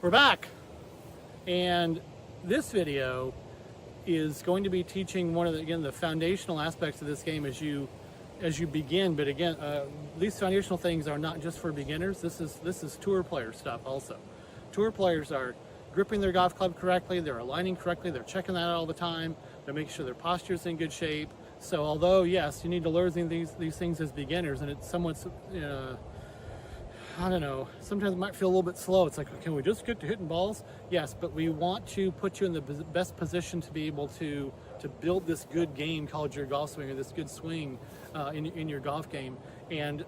We're back, and this video is going to be teaching one of the foundational aspects of this game as you begin. But again, these foundational things are not just for beginners. This is tour player stuff also. Tour players are gripping their golf club correctly, they're aligning correctly, they're checking that out all the time, they're making sure their posture is in good shape. So although yes, you need to learn these things as beginners, and it's somewhat I don't know, sometimes it might feel a little bit slow. It's like, can we just get to hitting balls? Yes, but we want to put you in the best position to be able to build this good game called your golf swing, or this good swing in your golf game. And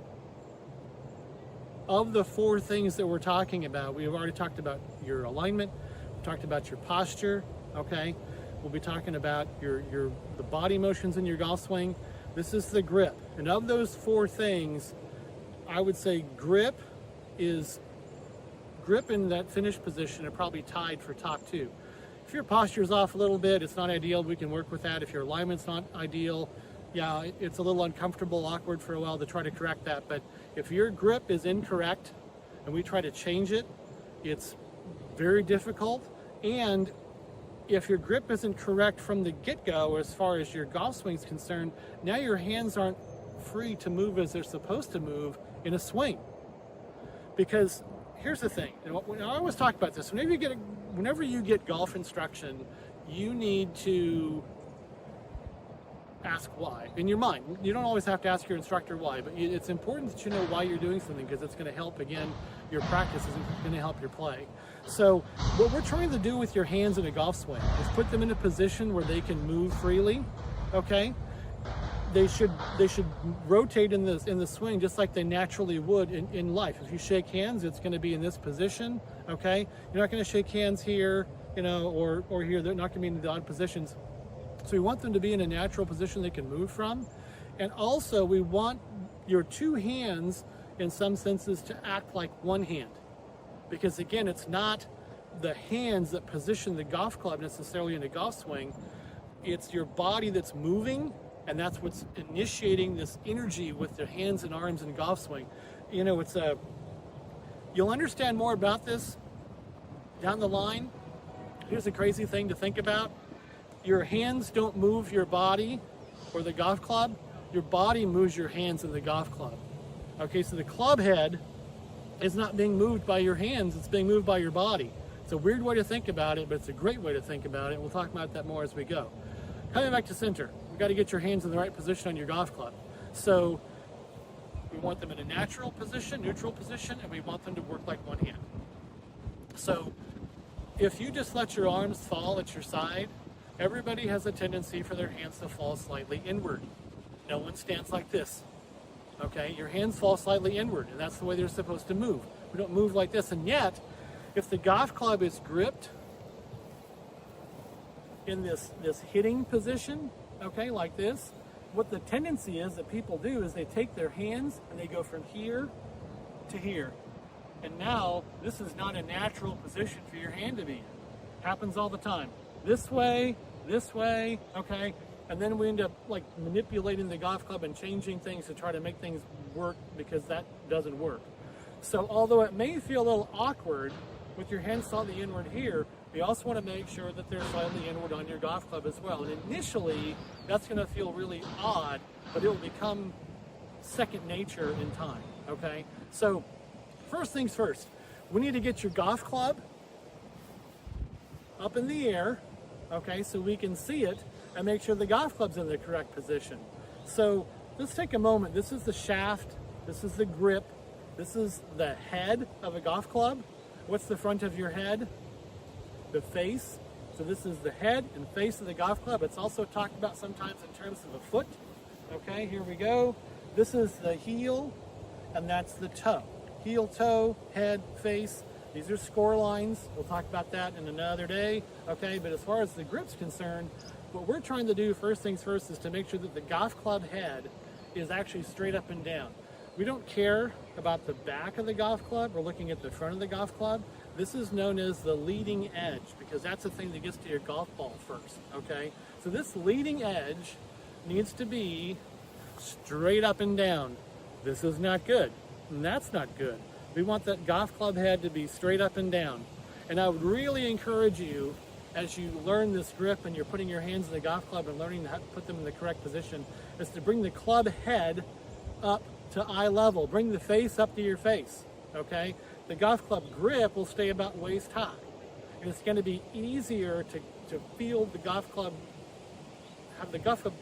of the four things that we're talking about, we've already talked about your alignment, we talked about your posture, okay? We'll be talking about the body motions in your golf swing. This is the grip. And of those four things, I would say grip in that finish position are probably tied for top two. If your posture is off a little bit, it's not ideal, we can work with that. If your alignment's not ideal, yeah, it's a little uncomfortable, awkward for a while to try to correct that. But if your grip is incorrect and we try to change it, it's very difficult. And if your grip isn't correct from the get-go as far as your golf swing is concerned, now your hands aren't free to move as they're supposed to move in a swing. Because here's the thing, and I always talk about this, whenever you get golf instruction, you need to ask why in your mind. You don't always have to ask your instructor why, but it's important that you know why you're doing something, because it's going to help, again, your practice is going to help your play. So what we're trying to do with your hands in a golf swing is put them in a position where they can move freely, okay? They should rotate in the swing just like they naturally would in life. If you shake hands, it's going to be in this position, okay? You're not going to shake hands here, or here. They're not going to be in the odd positions. So we want them to be in a natural position they can move from. And also we want your two hands, in some senses, to act like one hand. Because again, it's not the hands that position the golf club necessarily in a golf swing. It's your body that's moving, and that's what's initiating this energy with their hands and arms in golf swing. You'll understand more about this down the line. Here's a crazy thing to think about. Your hands don't move your body or the golf club. Your body moves your hands in the golf club. Okay, so the club head is not being moved by your hands, it's being moved by your body. It's a weird way to think about it, but it's a great way to think about it. We'll talk about that more as we go. Coming back to center, you've got to get your hands in the right position on your golf club. So we want them in a natural position, neutral position, and we want them to work like one hand. So if you just let your arms fall at your side, everybody has a tendency for their hands to fall slightly inward. No one stands like this. Okay, your hands fall slightly inward, and that's the way they're supposed to move. We don't move like this. And yet, if the golf club is gripped in this hitting position, okay, like this, what the tendency is that people do is they take their hands and they go from here to here. And now, this is not a natural position for your hand to be in. Happens all the time. This way, okay? And then we end up like manipulating the golf club and changing things to try to make things work, because that doesn't work. So although it may feel a little awkward with your hands slightly inward here, we also want to make sure that they're slightly inward on your golf club as well. And initially, that's going to feel really odd, but it will become second nature in time, okay? So first things first, we need to get your golf club up in the air, okay, so we can see it, and make sure the golf club's in the correct position. So let's take a moment. This is the shaft, this is the grip, this is the head of a golf club. What's the front of your head? The face. So this is the head and face of the golf club. It's also talked about sometimes in terms of a foot. Okay, here we go. This is the heel, and that's the toe. Heel, toe, head, face. These are score lines. We'll talk about that in another day. Okay, but as far as the grip's concerned, what we're trying to do, first things first, is to make sure that the golf club head is actually straight up and down. We don't care about the back of the golf club. We're looking at the front of the golf club. This is known as the leading edge, because that's the thing that gets to your golf ball first, okay? So this leading edge needs to be straight up and down. This is not good, and that's not good. We want that golf club head to be straight up and down. And I would really encourage you, as you learn this grip and you're putting your hands in the golf club and learning how to put them in the correct position, is to bring the club head up to eye level. Bring the face up to your face, okay? The golf club grip will stay about waist high. And it's going to be easier to feel the golf club, have the golf club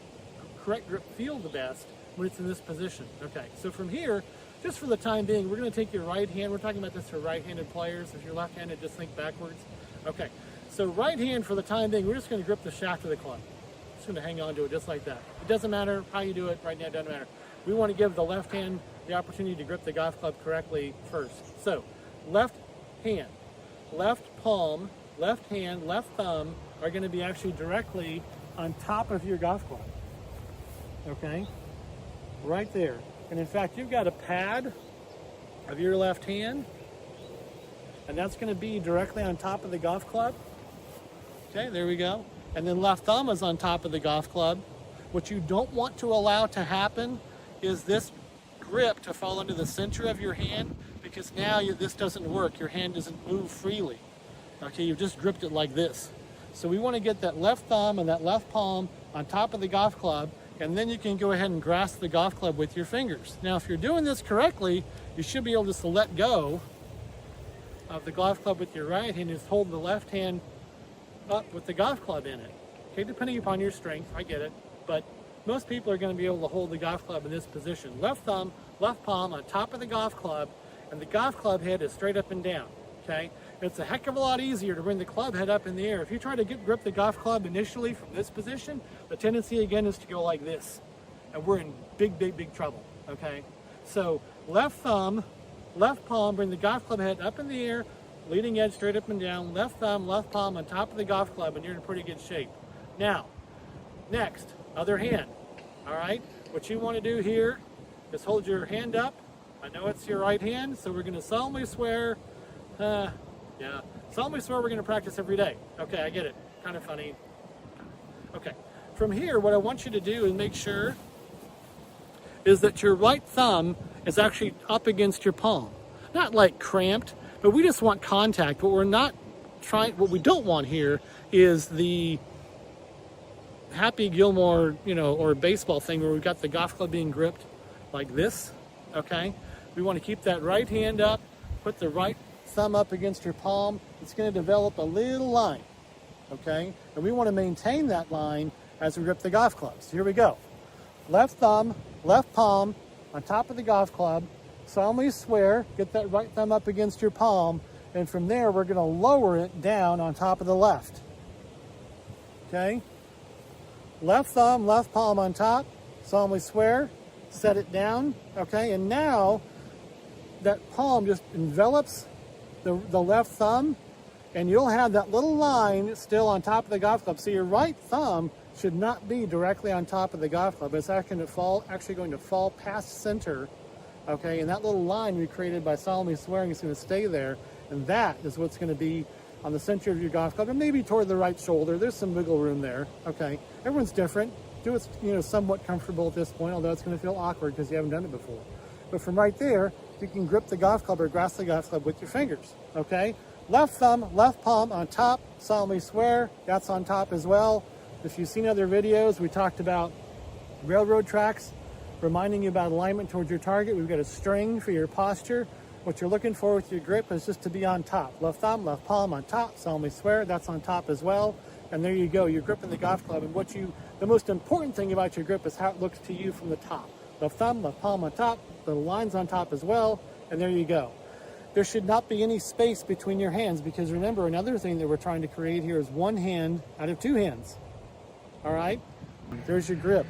correct grip feel the best when it's in this position. Okay, so from here, just for the time being, we're going to take your right hand. We're talking about this for right-handed players. If you're left-handed, just think backwards. Okay, so right hand for the time being, we're just going to grip the shaft of the club. Just going to hang on to it just like that. It doesn't matter how you do it right now, it doesn't matter. We want to give the left hand the opportunity to grip the golf club correctly first. So, left hand, left palm, left hand, left thumb are going to be actually directly on top of your golf club. Okay? Right there. And in fact, you've got a pad of your left hand, and that's going to be directly on top of the golf club. Okay, there we go. And then left thumb is on top of the golf club. What you don't want to allow to happen is this grip to fall into the center of your hand, because now this doesn't work. Your hand doesn't move freely. Okay, you've just gripped it like this. So we want to get that left thumb and that left palm on top of the golf club, and then you can go ahead and grasp the golf club with your fingers. Now, if you're doing this correctly, you should be able just to let go of the golf club with your right hand and just hold the left hand up with the golf club in it. Okay, depending upon your strength, I get it, but most people are going to be able to hold the golf club in this position. Left thumb, left palm on top of the golf club, and the golf club head is straight up and down, okay? It's a heck of a lot easier to bring the club head up in the air. If you try to grip the golf club initially from this position, the tendency again is to go like this, and we're in big, big, big trouble, okay? So left thumb, left palm, bring the golf club head up in the air, leading edge straight up and down, left thumb, left palm on top of the golf club, and you're in pretty good shape. Now, next, other hand, all right? What you want to do here is hold your hand up. I know it's your right hand, so we're going to solemnly swear, solemnly swear we're going to practice every day. Okay, I get it. Kind of funny. Okay, from here, what I want you to do is make sure is that your right thumb is actually up against your palm. Not like cramped, but we just want contact. What we don't want here is the Happy Gilmore, or baseball thing where we've got the golf club being gripped like this, okay? We want to keep that right hand up, put the right thumb up against your palm. It's going to develop a little line, okay? And we want to maintain that line as we grip the golf club. So here we go. Left thumb, left palm on top of the golf club. Solemnly swear, get that right thumb up against your palm, and from there we're going to lower it down on top of the left, okay? Left thumb, left palm on top, solemnly swear, set it down, okay? And now that palm just envelops the left thumb, and you'll have that little line still on top of the golf club. So your right thumb should not be directly on top of the golf club. It's actually going to fall past center, okay? And that little line we created by solemnly swearing is going to stay there, and that is what's going to be on the center of your golf club, and maybe toward the right shoulder. There's some wiggle room there, okay? Everyone's different. Do it, somewhat comfortable at this point, although it's going to feel awkward because you haven't done it before. But from right there, you can grip the golf club or grasp the golf club with your fingers, okay? Left thumb, left palm on top, solemnly swear, that's on top as well. If you've seen other videos, we talked about railroad tracks, reminding you about alignment towards your target. We've got a string for your posture. What you're looking for with your grip is just to be on top. Left thumb, left palm on top, solemnly swear, that's on top as well. And there you go, you're gripping the golf club. And the most important thing about your grip is how it looks to you from the top. Left thumb, left palm on top, the line's on top as well, and there you go. There should not be any space between your hands, because remember, another thing that we're trying to create here is one hand out of two hands. All right? There's your grip.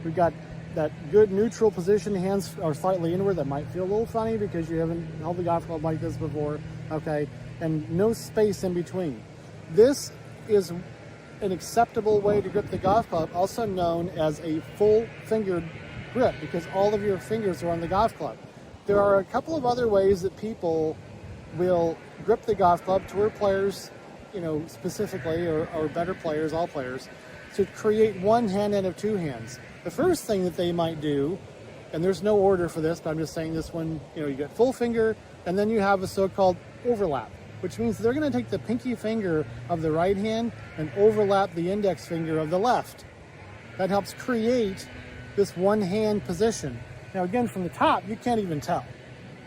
We've got that good neutral position. Hands are slightly inward. That might feel a little funny because you haven't held the golf club like this before, okay? And no space in between. This is an acceptable way to grip the golf club, also known as a full fingered grip, because all of your fingers are on the golf club. There are a couple of other ways that people will grip the golf club, tour players, specifically, or better players, all players, to create one hand out of two hands. The first thing that they might do, and there's no order for this, but I'm just saying this one, you get full finger, and then you have a so-called overlap, which means they're going to take the pinky finger of the right hand and overlap the index finger of the left. That helps create this one hand position. Now again, from the top, you can't even tell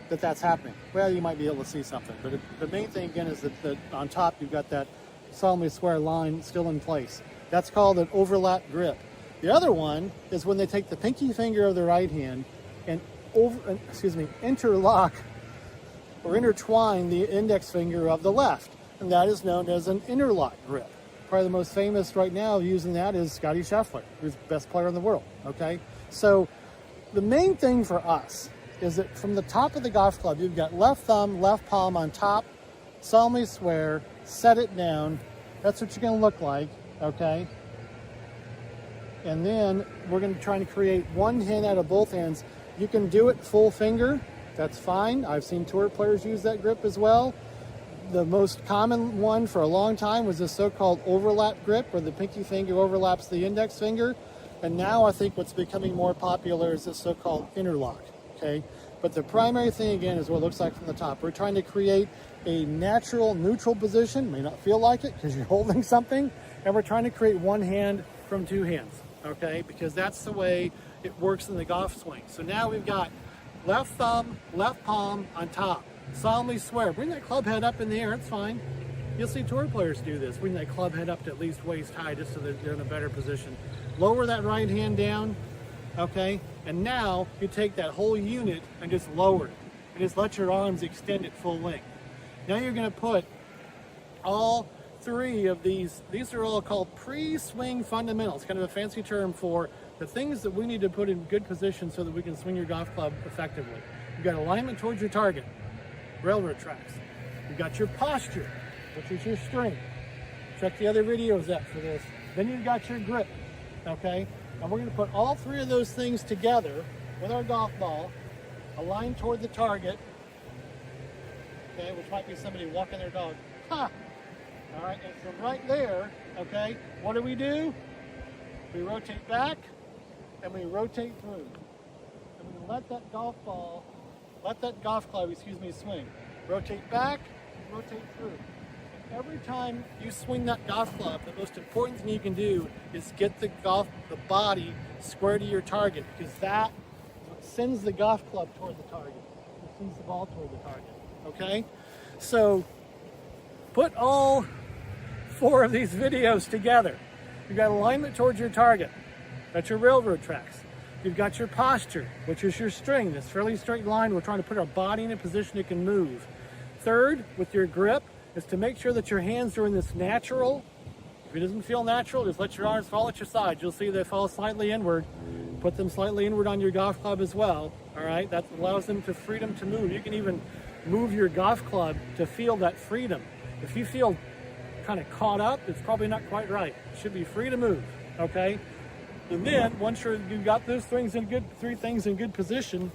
that that's happening. Well, you might be able to see something, but the main thing again is that on top you've got that solemnly swear line still in place. That's called an overlap grip. The other one is when they take the pinky finger of the right hand and interlock or intertwine the index finger of the left, and that is known as an interlock grip. Probably the most famous right now using that is Scottie Scheffler, who's the best player in the world, okay? So the main thing for us is that from the top of the golf club, you've got left thumb, left palm on top, solemnly swear, set it down. That's what you're gonna look like, okay? And then we're gonna try to create one hand out of both hands. You can do it full finger, that's fine. I've seen tour players use that grip as well. The most common one for a long time was the so-called overlap grip, where the pinky finger overlaps the index finger. And now I think what's becoming more popular is the so-called interlock, okay? But the primary thing, again, is what it looks like from the top. We're trying to create a natural neutral position. May not feel like it because you're holding something. And we're trying to create one hand from two hands, okay? Because that's the way it works in the golf swing. So now we've got left thumb, left palm on top. Solemnly swear. Bring that club head up in the air, it's fine. You'll see tour players do this. Bring that club head up to at least waist high just so that they're in a better position. Lower that right hand down, okay? And now you take that whole unit and just lower it. And just let your arms extend at full length. Now you're gonna put all three of these are all called pre-swing fundamentals, kind of a fancy term for the things that we need to put in good position so that we can swing your golf club effectively. You've got alignment towards your target, railroad tracks. You've got your posture, which is your string. Check the other videos out for this. Then you've got your grip, okay? And we're gonna put all three of those things together with our golf ball, aligned toward the target, okay, which might be somebody walking their dog. Ha! All right, and from right there, okay, what do? We rotate back and we rotate through. And we let that golf club, swing. Rotate back, rotate through. And every time you swing that golf club, the most important thing you can do is get the body square to your target, because that sends the golf club toward the target. It sends the ball toward the target, okay? So put all four of these videos together. You've got alignment towards your target. That's your railroad tracks. You've got your posture, which is your string. This fairly straight line. We're trying to put our body in a position it can move. Third, with your grip, is to make sure that your hands are in this natural. If it doesn't feel natural, just let your arms fall at your sides. You'll see they fall slightly inward. Put them slightly inward on your golf club as well. All right, that allows them to freedom to move. You can even move your golf club to feel that freedom. If you feel kind of caught up, it's probably not quite right. It should be free to move, okay? And then once you've got those three things in good position,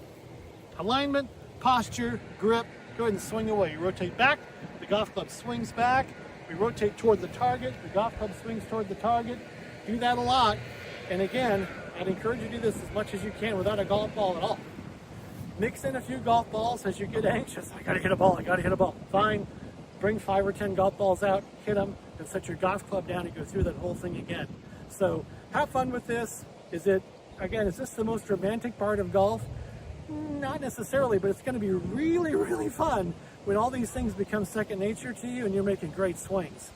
alignment, posture, grip, go ahead and swing away. You rotate back, the golf club swings back, we rotate toward the target, the golf club swings toward the target. Do that a lot. And again, I'd encourage you to do this as much as you can without a golf ball at all. Mix in a few golf balls as you get anxious. I gotta hit a ball. Fine. Bring 5 or 10 golf balls out, hit them, and set your golf club down and go through that whole thing again. So have fun with this. Is this the most romantic part of golf? Not necessarily, but it's going to be really, really fun when all these things become second nature to you and you're making great swings.